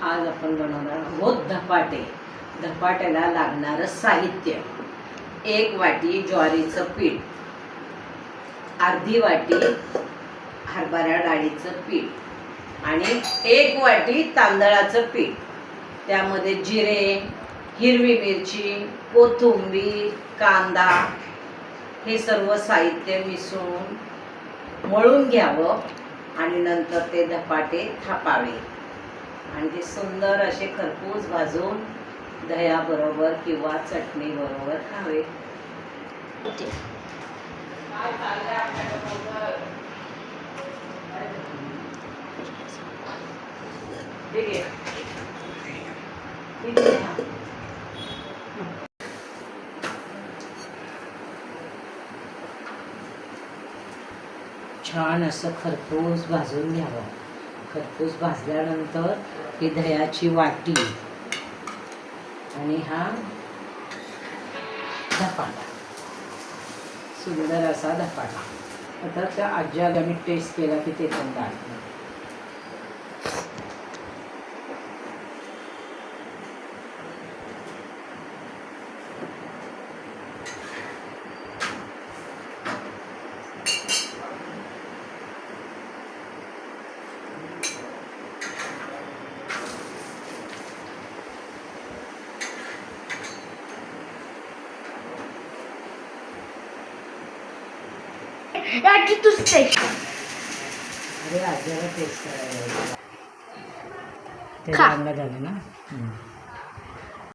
आज आपण बनवणार आहोत धपाटे. धपाट्याला लागणारं साहित्य: 1 वाटी ज्वारीचं पीठ, अर्धी वाटी हरभरा डाळीचं पीठ आणि 1 वाटी तांदळाचं पीठ. त्यामध्ये जिरे, हिरवी मिरची, कोथिंबीर, कांदा हे सर्व साहित्य मिसळून मळून घ्यावं आणि नंतर ते धपाटे थापावे आणि ते सुंदर असे खरपूस भाजून दह्याबरोबर किंवा चटणी बरोबर खावे. छान असं खरपूस भाजून घ्यावं. खरपूस भाजल्यानंतर ही दह्याची वाटी आणि हा धपाटा, सुंदर असा धपाटा. आता त्या आज्याला मी टेस्ट केला की ते पण दाखवलं. याची तूच टेस्ट. अरे आज्याला टेस्ट करायला खा. चांगलं झालं ना.